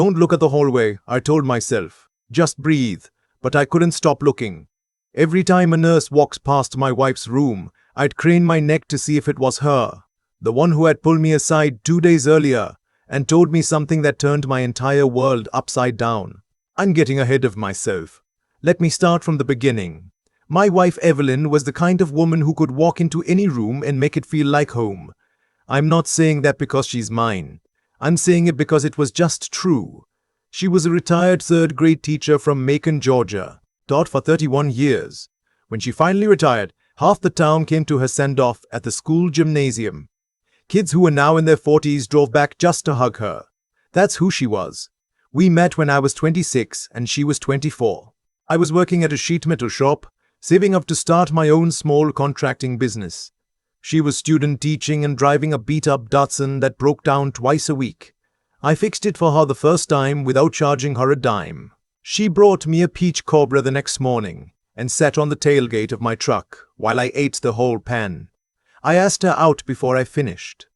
Don't look at the hallway, I told myself. Just breathe. But I couldn't stop looking. Every time a nurse walks past my wife's room, I'd crane my neck to see if it was her, the one who had pulled me aside 2 days earlier and told me something that turned my entire world upside down. I'm getting ahead of myself. Let me start from the beginning. My wife Evelyn was the kind of woman who could walk into any room and make it feel like home. I'm not saying that because she's mine. I'm saying it because it was just true. She was a retired third-grade teacher from Macon, Georgia, taught for 31 years. When she finally retired, half the town came to her send-off at the school gymnasium. Kids who were now in their 40s drove back just to hug her. That's who she was. We met when I was 26 and she was 24. I was working at a sheet metal shop, saving up to start my own small contracting business. She was student teaching and driving a beat-up Datsun that broke down twice a week. I fixed it for her the first time without charging her a dime. She brought me a peach cobra the next morning and sat on the tailgate of my truck while I ate the whole pan. I asked her out before I finished.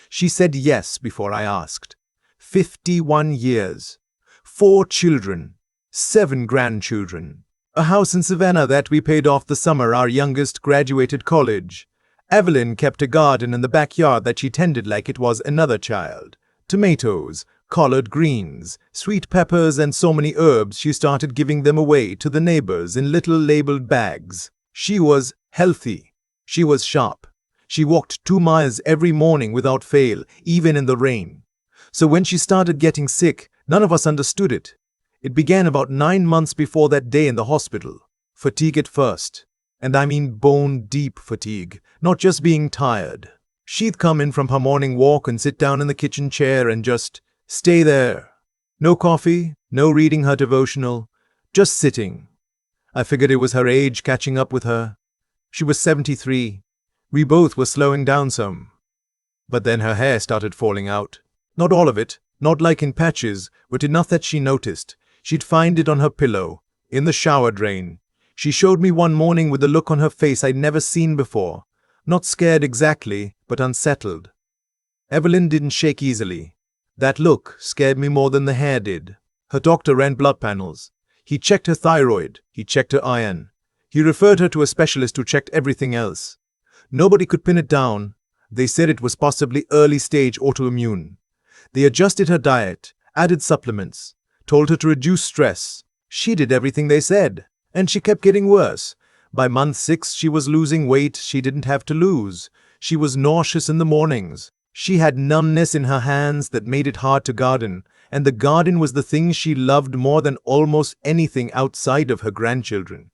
She said yes before I asked. 51 years. 4 children. 7 grandchildren. A house in Savannah that we paid off the summer our youngest graduated college. Evelyn kept a garden in the backyard that she tended like it was another child. Tomatoes, collard greens, sweet peppers, and so many herbs she started giving them away to the neighbors in little labeled bags. She was healthy. She was sharp. She walked 2 miles every morning without fail, even in the rain. So when she started getting sick, none of us understood it. It began about 9 months before that day in the hospital. Fatigue at first. And I mean bone-deep fatigue, not just being tired. She'd come in from her morning walk and sit down in the kitchen chair and just stay there. No coffee, no reading her devotional, just sitting. I figured it was her age catching up with her. She was 73. We both were slowing down some. But then her hair started falling out. Not all of it, not like in patches, but enough that she noticed. She'd find it on her pillow, in the shower drain. She showed me one morning with a look on her face I'd never seen before. Not scared exactly, but unsettled. Evelyn didn't shake easily. That look scared me more than the hair did. Her doctor ran blood panels. He checked her thyroid. He checked her iron. He referred her to a specialist who checked everything else. Nobody could pin it down. They said it was possibly early-stage autoimmune. They adjusted her diet, added supplements, told her to reduce stress. She did everything they said, and she kept getting worse. By month 6, she was losing weight she didn't have to lose. She was nauseous in the mornings. She had numbness in her hands that made it hard to garden, and the garden was the thing she loved more than almost anything outside of her grandchildren.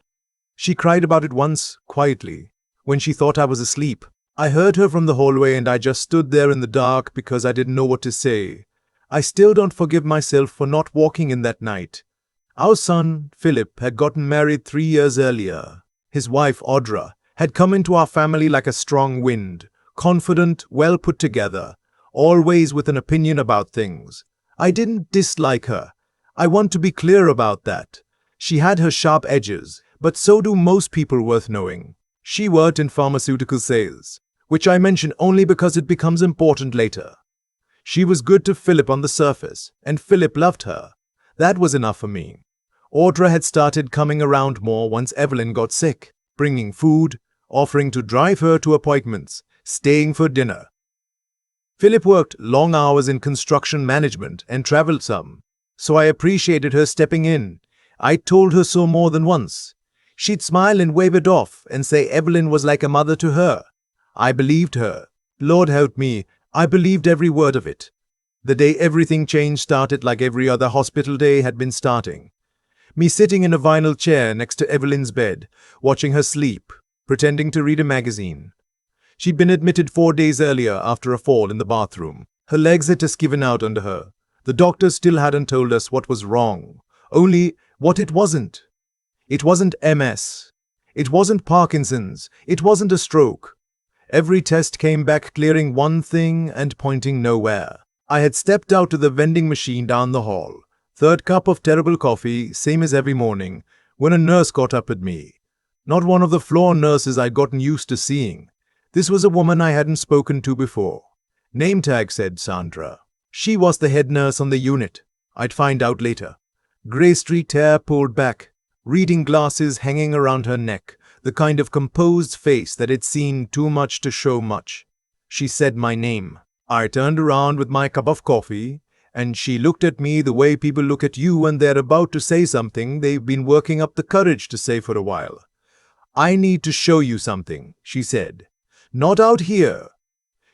She cried about it once, quietly, when she thought I was asleep. I heard her from the hallway and I just stood there in the dark because I didn't know what to say. I still don't forgive myself for not walking in that night. Our son, Philip, had gotten married 3 years earlier. His wife, Audra, had come into our family like a strong wind, confident, well put together, always with an opinion about things. I didn't dislike her. I want to be clear about that. She had her sharp edges, but so do most people worth knowing. She worked in pharmaceutical sales, which I mention only because it becomes important later. She was good to Philip on the surface, and Philip loved her. That was enough for me. Audra had started coming around more once Evelyn got sick, bringing food, offering to drive her to appointments, staying for dinner. Philip worked long hours in construction management and traveled some, so I appreciated her stepping in. I told her so more than once. She'd smile and wave it off and say Evelyn was like a mother to her. I believed her. Lord help me, I believed every word of it. The day everything changed started like every other hospital day had been starting. Me sitting in a vinyl chair next to Evelyn's bed, watching her sleep, pretending to read a magazine. She'd been admitted 4 days earlier after a fall in the bathroom. Her legs had just given out under her. The doctors still hadn't told us what was wrong, only what it wasn't. It wasn't MS. It wasn't Parkinson's. It wasn't a stroke. Every test came back clearing one thing and pointing nowhere. I had stepped out to the vending machine down the hall. 3rd cup of terrible coffee, same as every morning, when a nurse got up at me. Not one of the floor nurses I'd gotten used to seeing. This was a woman I hadn't spoken to before. Name tag said Sandra. She was the head nurse on the unit. I'd find out later. Grey streaked hair pulled back, reading glasses hanging around her neck, the kind of composed face that had seen too much to show much. She said my name. I turned around with my cup of coffee, and she looked at me the way people look at you when they're about to say something they've been working up the courage to say for a while. "I need to show you something," she said. "Not out here."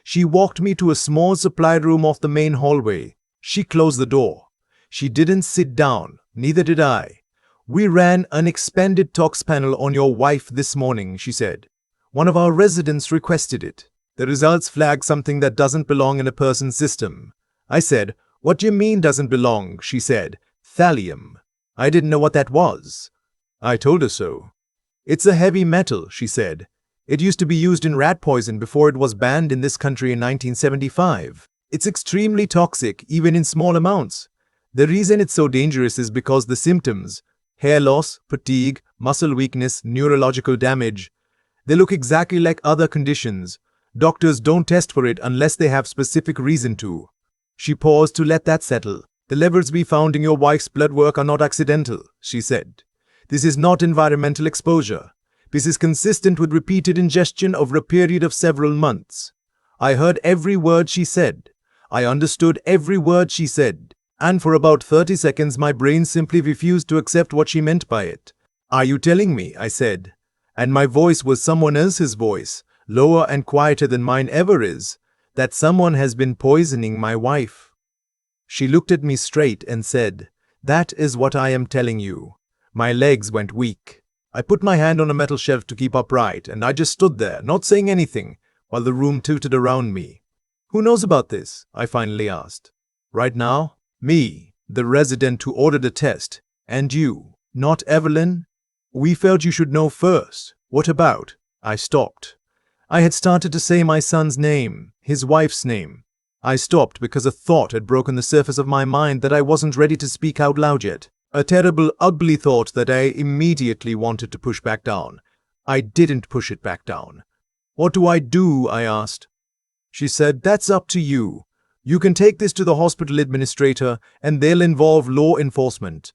She walked me to a small supply room off the main hallway. She closed the door. She didn't sit down, neither did I. "We ran an expanded talks panel on your wife this morning," she said. "One of our residents requested it. The results flag something that doesn't belong in a person's system." I said, "What do you mean doesn't belong?" She said, "Thallium." I didn't know what that was. I told her so. "It's a heavy metal," she said. "It used to be used in rat poison before it was banned in this country in 1975. It's extremely toxic, even in small amounts. The reason it's so dangerous is because the symptoms, hair loss, fatigue, muscle weakness, neurological damage, they look exactly like other conditions. Doctors don't test for it unless they have specific reason to." She paused to let that settle. "The levels we found in your wife's blood work are not accidental," she said. "This is not environmental exposure. This is consistent with repeated ingestion over a period of several months." I heard every word she said. I understood every word she said. And for about 30 seconds my brain simply refused to accept what she meant by it. "Are you telling me?" I said. And my voice was someone else's voice, lower and quieter than mine ever is, "that someone has been poisoning my wife?" She looked at me straight and said, "That is what I am telling you." My legs went weak. I put my hand on a metal shelf to keep upright, and I just stood there, not saying anything, while the room tilted around me. "Who knows about this?" I finally asked. "Right now?" "Me, the resident who ordered a test. And you, not Evelyn?" "We felt you should know first." "What about?" I stopped. I had started to say my son's name, his wife's name. I stopped because a thought had broken the surface of my mind that I wasn't ready to speak out loud yet. A terrible, ugly thought that I immediately wanted to push back down. I didn't push it back down. "What do I do?" I asked. She said, "That's up to you. You can take this to the hospital administrator and they'll involve law enforcement.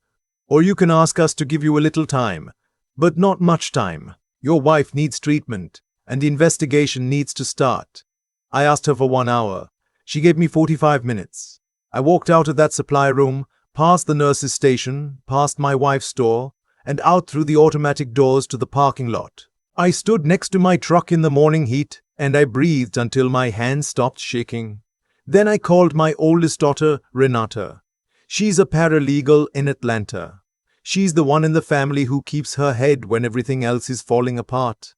Or you can ask us to give you a little time. But not much time. Your wife needs treatment, and the investigation needs to start." I asked her for 1 hour. She gave me 45 minutes. I walked out of that supply room, past the nurse's station, past my wife's store, and out through the automatic doors to the parking lot. I stood next to my truck in the morning heat, and I breathed until my hands stopped shaking. Then I called my oldest daughter, Renata. She's a paralegal in Atlanta. She's the one in the family who keeps her head when everything else is falling apart.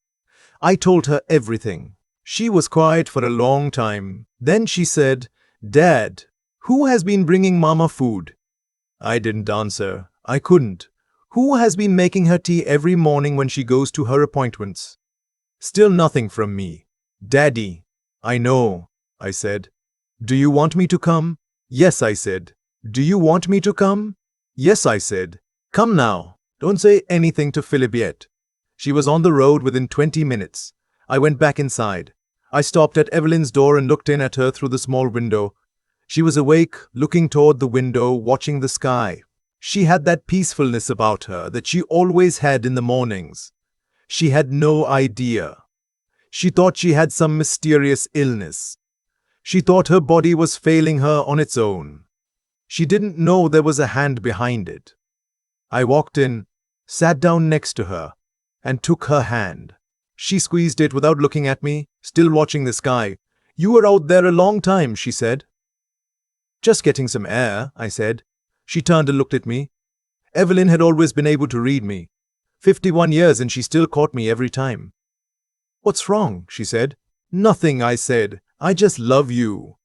I told her everything. She was quiet for a long time. Then she said, "Dad, who has been bringing Mama food?" I didn't answer. I couldn't. "Who has been making her tea every morning when she goes to her appointments?" Still nothing from me. "Daddy." "I know," I said. "Do you want me to come?" "Yes," I said. "Do you want me to come?" "Yes," I said. "Come now. Don't say anything to Philip yet." She was on the road within 20 minutes. I went back inside. I stopped at Evelyn's door and looked in at her through the small window. She was awake, looking toward the window, watching the sky. She had that peacefulness about her that she always had in the mornings. She had no idea. She thought she had some mysterious illness. She thought her body was failing her on its own. She didn't know there was a hand behind it. I walked in, sat down next to her, and took her hand. She squeezed it without looking at me, still watching the sky. "You were out there a long time," she said. "Just getting some air," I said. She turned and looked at me. Evelyn had always been able to read me. 51 years and she still caught me every time. "What's wrong?" she said. "Nothing," I said. "I just love you."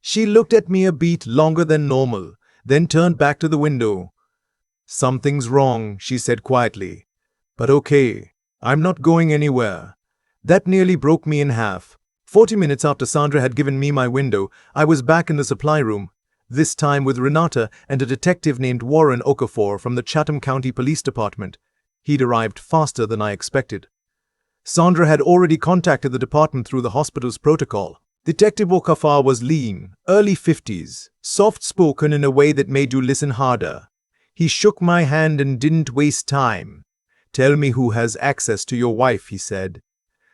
She looked at me a beat longer than normal, then turned back to the window. "Something's wrong," she said quietly. "But okay, I'm not going anywhere." That nearly broke me in half. 40 minutes after Sandra had given me my window, I was back in the supply room, this time with Renata and a detective named Warren Okafor from the Chatham County Police Department. He'd arrived faster than I expected. Sandra had already contacted the department through the hospital's protocol. Detective Okafor was lean, early 50s, soft-spoken in a way that made you listen harder. He shook my hand and didn't waste time. "Tell me who has access to your wife," he said.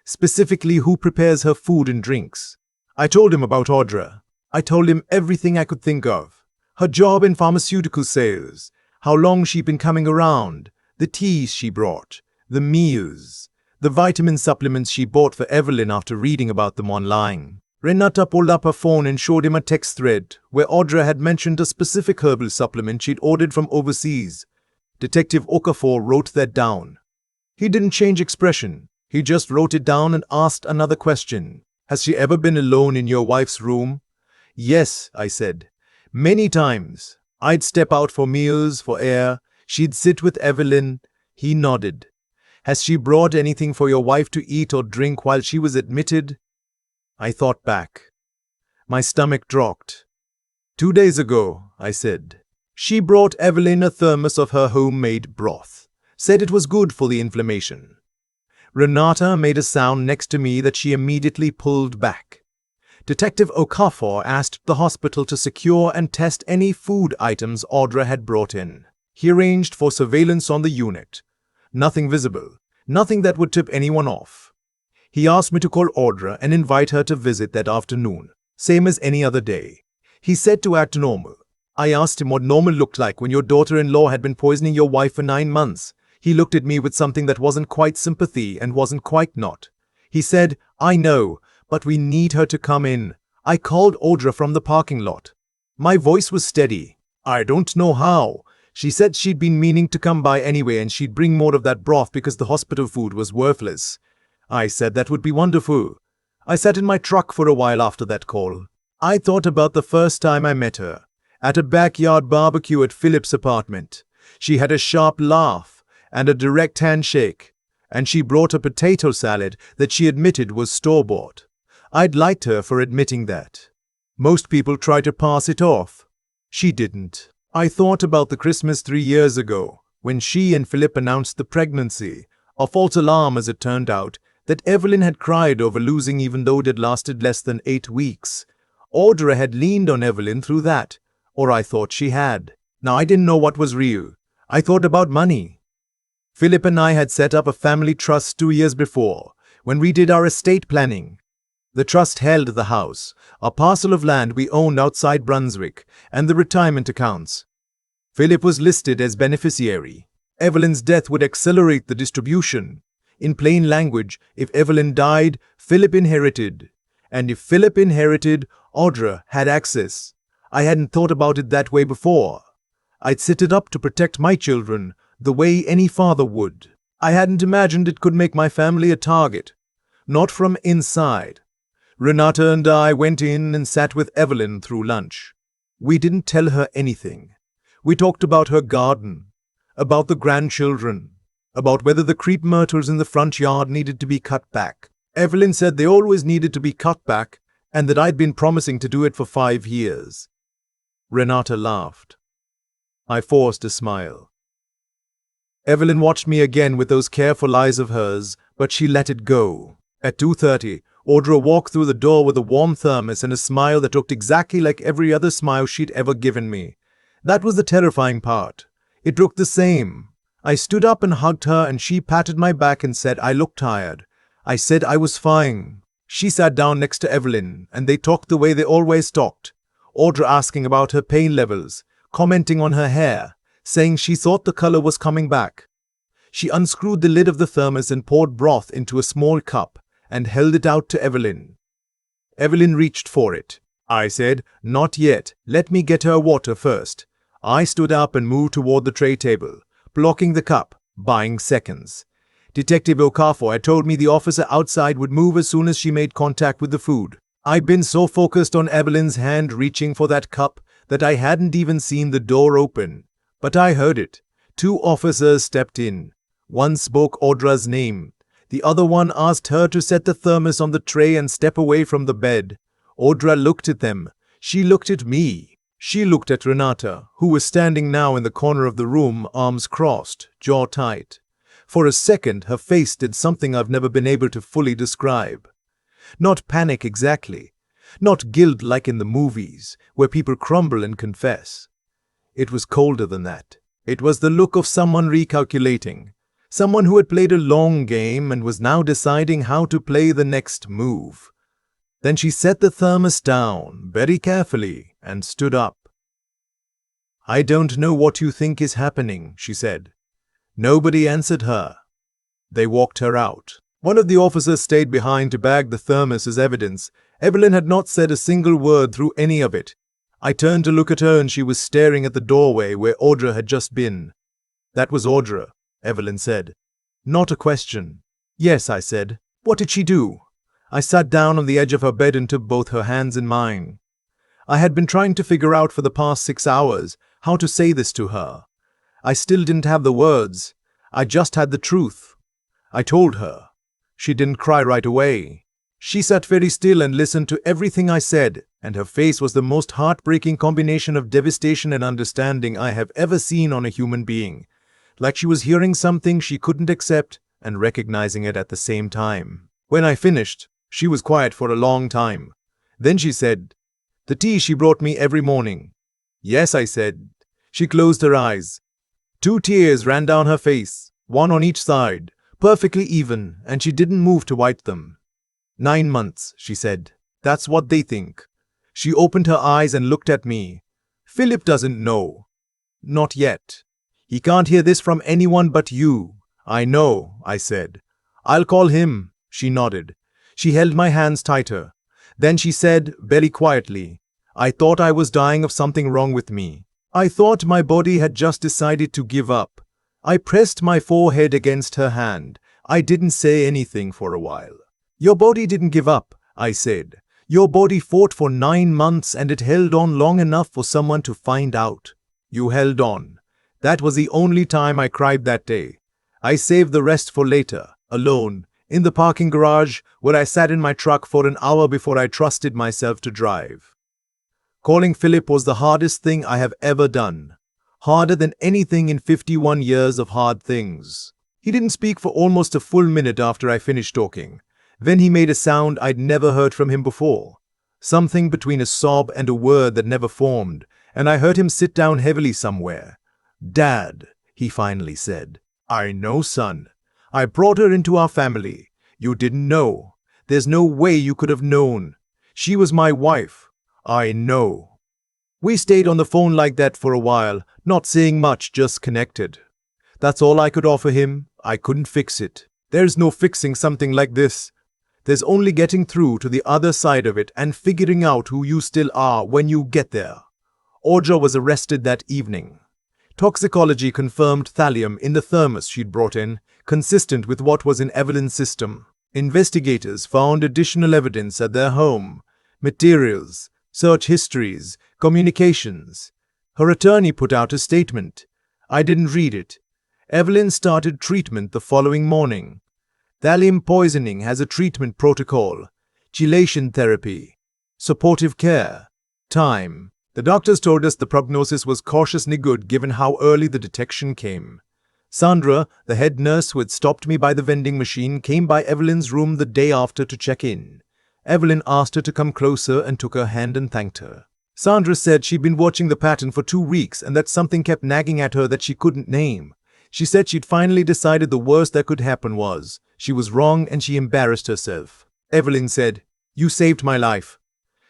"Specifically, who prepares her food and drinks." I told him about Audra. I told him everything I could think of. Her job in pharmaceutical sales, how long she'd been coming around, the teas she brought, the meals, the vitamin supplements she bought for Evelyn after reading about them online. Renata pulled up her phone and showed him a text thread where Audra had mentioned a specific herbal supplement she'd ordered from overseas. Detective Okafor wrote that down. He didn't change expression. He just wrote it down and asked another question. "Has she ever been alone in your wife's room?" "Yes," I said. "Many times. I'd step out for meals, for air. She'd sit with Evelyn." He nodded. "Has she brought anything for your wife to eat or drink while she was admitted?" I thought back. My stomach dropped. "2 days ago," I said. "She brought Evelyn a thermos of her homemade broth. Said it was good for the inflammation." Renata made a sound next to me that she immediately pulled back. Detective Okafor asked the hospital to secure and test any food items Audra had brought in. He arranged for surveillance on the unit. Nothing visible, nothing that would tip anyone off. He asked me to call Audra and invite her to visit that afternoon, same as any other day. He said to act normal. I asked him what normal looked like when your daughter-in-law had been poisoning your wife for 9 months. He looked at me with something that wasn't quite sympathy and wasn't quite not. He said, "I know, but we need her to come in." I called Audra from the parking lot. My voice was steady. "I don't know how. She said she'd been meaning to come by anyway and she'd bring more of that broth because the hospital food was worthless." I said that would be wonderful. I sat in my truck for a while after that call. I thought about the first time I met her, at a backyard barbecue at Philip's apartment. She had a sharp laugh and a direct handshake, and she brought a potato salad that she admitted was store-bought. I'd liked her for admitting that. Most people try to pass it off. She didn't. I thought about the Christmas 3 years ago, when she and Philip announced the pregnancy, a false alarm as it turned out, that Evelyn had cried over losing even though it had lasted less than 8 weeks. Audra had leaned on Evelyn through that, or I thought she had. Now I didn't know what was real. I thought about money. Philip and I had set up a family trust 2 years before, when we did our estate planning. The trust held the house, a parcel of land we owned outside Brunswick, and the retirement accounts. Philip was listed as beneficiary. Evelyn's death would accelerate the distribution. In plain language, if Evelyn died, Philip inherited. And if Philip inherited, Audra had access. I hadn't thought about it that way before. I'd set it up to protect my children, the way any father would. I hadn't imagined it could make my family a target. Not from inside. Renata and I went in and sat with Evelyn through lunch. We didn't tell her anything. We talked about her garden, about the grandchildren, about whether the creep myrtles in the front yard needed to be cut back. Evelyn said they always needed to be cut back and that I'd been promising to do it for 5 years. Renata laughed. I forced a smile. Evelyn watched me again with those careful eyes of hers, but she let it go. At 2:30, Audra walked through the door with a warm thermos and a smile that looked exactly like every other smile she'd ever given me. That was the terrifying part. It looked the same. I stood up and hugged her and she patted my back and said I looked tired. I said I was fine. She sat down next to Evelyn and they talked the way they always talked. Audra asking about her pain levels, commenting on her hair, saying she thought the color was coming back. She unscrewed the lid of the thermos and poured broth into a small cup and held it out to Evelyn. Evelyn reached for it. I said, "Not yet. Let me get her water first." I stood up and moved toward the tray table, blocking the cup, buying seconds. Detective Okafor had told me the officer outside would move as soon as she made contact with the food. I'd been so focused on Evelyn's hand reaching for that cup that I hadn't even seen the door open. But I heard it. 2 officers stepped in. One spoke Audra's name. The other one asked her to set the thermos on the tray and step away from the bed. Audra looked at them. She looked at me. She looked at Renata, who was standing now in the corner of the room, arms crossed, jaw tight. For a second, her face did something I've never been able to fully describe. Not panic exactly, Not guilt like in the movies, where people crumble and confess. It was colder than that. It was the look of someone recalculating. Someone who had played a long game and was now deciding how to play the next move. Then she set the thermos down very carefully and stood up. "I don't know what you think is happening," she said. Nobody answered her. They walked her out. One of the officers stayed behind to bag the thermos as evidence. Evelyn had not said a single word through any of it. I turned to look at her and she was staring at the doorway where Audra had just been. "That was Audra," Evelyn said. Not a question. "Yes," I said. "What did she do?" I sat down on the edge of her bed and took both her hands in mine. I had been trying to figure out for the past 6 hours how to say this to her. I still didn't have the words. I just had the truth. I told her. She didn't cry right away. She sat very still and listened to everything I said, and her face was the most heartbreaking combination of devastation and understanding I have ever seen on a human being. Like she was hearing something she couldn't accept and recognizing it at the same time. When I finished, she was quiet for a long time. Then she said, "The tea she brought me every morning." "Yes," I said. She closed her eyes. 2 tears ran down her face, one on each side, perfectly even, and she didn't move to wipe them. 9 months, she said. "That's what they think." She opened her eyes and looked at me. "Philip doesn't know." "Not yet. He can't hear this from anyone but you." "I know," I said. "I'll call him." She nodded. She held my hands tighter. Then she said, very quietly, "I thought I was dying of something wrong with me. I thought my body had just decided to give up." I pressed my forehead against her hand. I didn't say anything for a while. "Your body didn't give up," I said. "Your body fought for 9 months and it held on long enough for someone to find out. You held on. That was the only time I cried that day. I saved the rest for later, alone, in the parking garage where I sat in my truck for an hour before I trusted myself to drive. Calling Philip was the hardest thing I have ever done. Harder than anything in 51 years of hard things. He didn't speak for almost a full minute after I finished talking. Then he made a sound I'd never heard from him before. Something between a sob and a word that never formed, and I heard him sit down heavily somewhere. "Dad," he finally said. "I know, son. I brought her into our family. You didn't know. There's no way you could have known. She was my wife. I know." We stayed on the phone like that for a while, not saying much, just connected. That's all I could offer him. I couldn't fix it. There's no fixing something like this. There's only getting through to the other side of it and figuring out who you still are when you get there. Audra was arrested that evening. Toxicology confirmed thallium in the thermos she'd brought in, consistent with what was in Evelyn's system. Investigators found additional evidence at their home. Materials, search histories, communications. Her attorney put out a statement. I didn't read it. Evelyn started treatment the following morning. Thallium poisoning has a treatment protocol. Chelation therapy. Supportive care. Time. The doctors told us the prognosis was cautiously good given how early the detection came. Sandra, the head nurse who had stopped me by the vending machine, came by Evelyn's room the day after to check in. Evelyn asked her to come closer and took her hand and thanked her. Sandra said she'd been watching the pattern for 2 weeks and that something kept nagging at her that she couldn't name. She said she'd finally decided the worst that could happen was she was wrong and she embarrassed herself. Evelyn said, "You saved my life."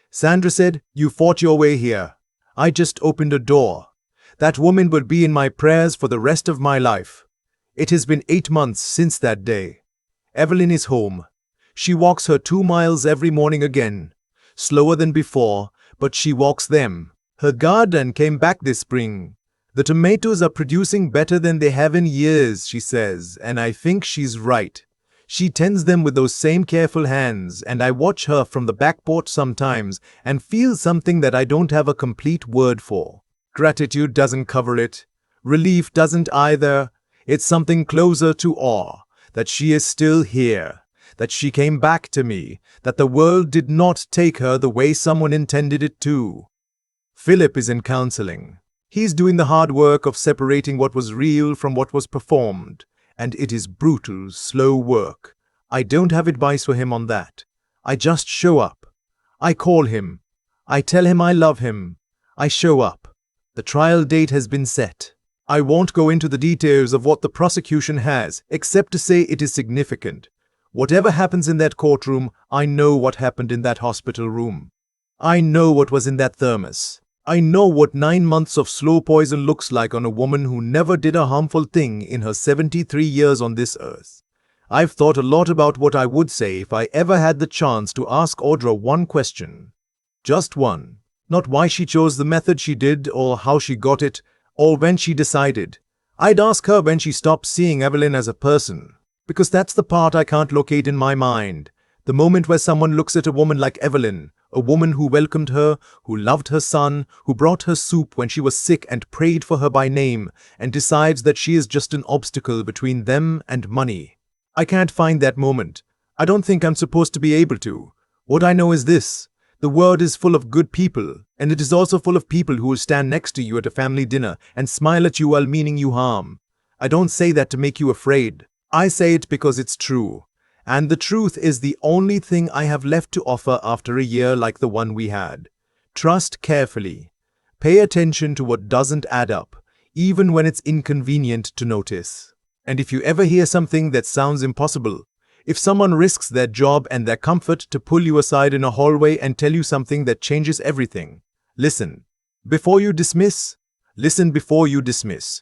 Sandra said, "You fought your way here. I just opened a door. That woman will be in my prayers for the rest of my life." It has been 8 months since that day. Evelyn is home. She walks her 2 miles every morning again. Slower than before, but she walks them. Her garden came back this spring. "The tomatoes are producing better than they have in years," she says, and I think she's right. She tends them with those same careful hands, and I watch her from the back porch sometimes and feel something that I don't have a complete word for. Gratitude doesn't cover it. Relief doesn't either. It's something closer to awe, that she is still here, that she came back to me, that the world did not take her the way someone intended it to. Philip is in counseling. He's doing the hard work of separating what was real from what was performed, and it is brutal, slow work. I don't have advice for him on that. I just show up. I call him. I tell him I love him. I show up. The trial date has been set. I won't go into the details of what the prosecution has, except to say it is significant. Whatever happens in that courtroom, I know what happened in that hospital room. I know what was in that thermos. I know what 9 months of slow poison looks like on a woman who never did a harmful thing in her 73 years on this earth. I've thought a lot about what I would say if I ever had the chance to ask Audra one question. Just one. Not why she chose the method she did, or how she got it, or when she decided. I'd ask her when she stopped seeing Evelyn as a person. Because that's the part I can't locate in my mind. The moment where someone looks at a woman like Evelyn, a woman who welcomed her, who loved her son, who brought her soup when she was sick and prayed for her by name, and decides that she is just an obstacle between them and money. I can't find that moment. I don't think I'm supposed to be able to. What I know is this. The world is full of good people, and it is also full of people who will stand next to you at a family dinner and smile at you while meaning you harm. I don't say that to make you afraid. I say it because it's true. And the truth is the only thing I have left to offer after a year like the one we had. Trust carefully. Pay attention to what doesn't add up, even when it's inconvenient to notice. And if you ever hear something that sounds impossible, if someone risks their job and their comfort to pull you aside in a hallway and tell you something that changes everything, listen. Before you dismiss, listen before you dismiss.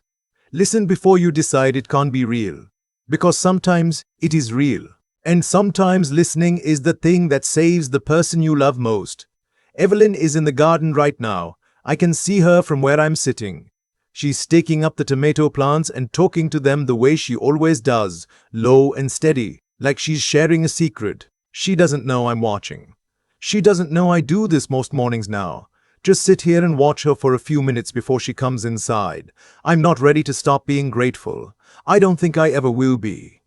Listen before you decide it can't be real. Because sometimes it is real. And sometimes listening is the thing that saves the person you love most. Evelyn is in the garden right now. I can see her from where I'm sitting. She's staking up the tomato plants and talking to them the way she always does, low and steady, like she's sharing a secret. She doesn't know I'm watching. She doesn't know I do this most mornings now. Just sit here and watch her for a few minutes before she comes inside. I'm not ready to stop being grateful. I don't think I ever will be.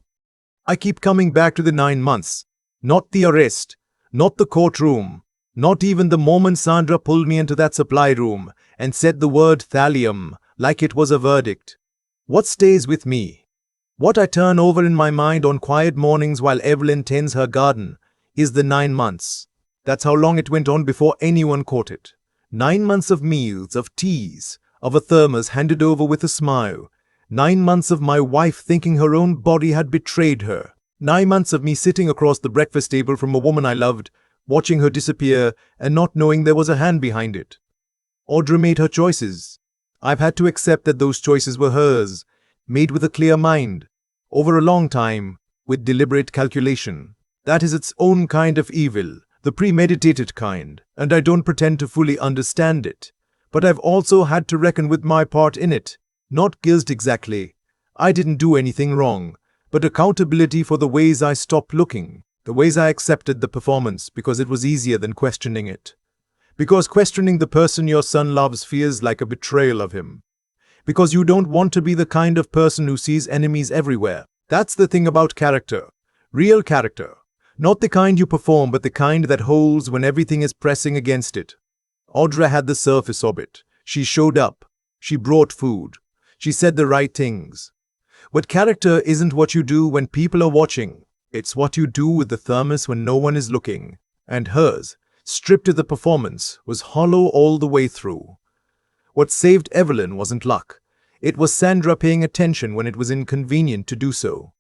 I keep coming back to the 9 months. Not the arrest. Not the courtroom. Not even the moment Sandra pulled me into that supply room and said the word thallium like it was a verdict. What stays with me, what I turn over in my mind on quiet mornings while Evelyn tends her garden, is the 9 months. That's how long it went on before anyone caught it. 9 months of meals, of teas, of a thermos handed over with a smile. 9 months of my wife thinking her own body had betrayed her. 9 months of me sitting across the breakfast table from a woman I loved, watching her disappear and not knowing there was a hand behind it. Audra made her choices. I've had to accept that those choices were hers, made with a clear mind, over a long time, with deliberate calculation. That is its own kind of evil, the premeditated kind, and I don't pretend to fully understand it. But I've also had to reckon with my part in it. Not guilt exactly. I didn't do anything wrong, but accountability for the ways I stopped looking, the ways I accepted the performance because it was easier than questioning it. Because questioning the person your son loves feels like a betrayal of him. Because you don't want to be the kind of person who sees enemies everywhere. That's the thing about character. Real character. Not the kind you perform, but the kind that holds when everything is pressing against it. Audra had the surface of it. She showed up. She brought food. She said the right things. But character isn't what you do when people are watching. It's what you do with the thermos when no one is looking. And hers, stripped of the performance, was hollow all the way through. What saved Evelyn wasn't luck. It was Sandra paying attention when it was inconvenient to do so.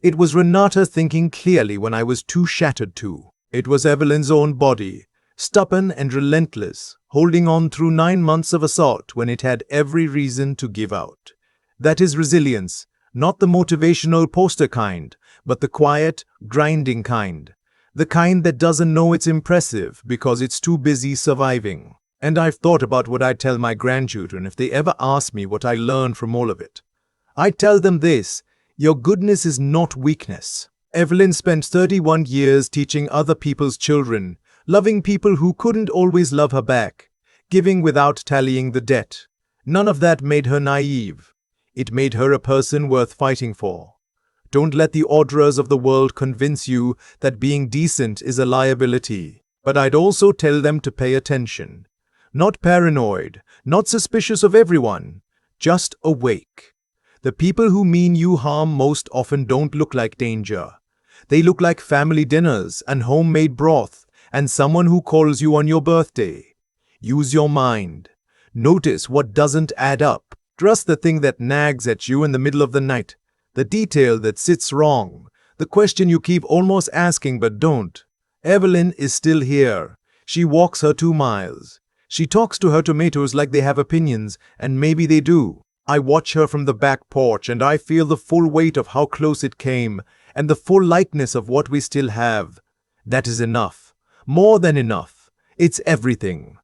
It was Renata thinking clearly when I was too shattered to. It was Evelyn's own body, stubborn and relentless, holding on through 9 months of assault when it had every reason to give out. That is resilience, not the motivational poster kind, but the quiet, grinding kind. The kind that doesn't know it's impressive because it's too busy surviving. And I've thought about what I'd tell my grandchildren if they ever ask me what I learned from all of it. I'd tell them this: your goodness is not weakness. Evelyn spent 31 years teaching other people's children, loving people who couldn't always love her back, giving without tallying the debt. None of that made her naive. It made her a person worth fighting for. Don't let the Audras of the world convince you that being decent is a liability. But I'd also tell them to pay attention. Not paranoid, not suspicious of everyone, just awake. The people who mean you harm most often don't look like danger. They look like family dinners and homemade broth and someone who calls you on your birthday. Use your mind. Notice what doesn't add up. Trust the thing that nags at you in the middle of the night, the detail that sits wrong, the question you keep almost asking but don't. Evelyn is still here. She walks her 2 miles. She talks to her tomatoes like they have opinions, and maybe they do. I watch her from the back porch and I feel the full weight of how close it came and the full lightness of what we still have. That is enough. More than enough. It's everything.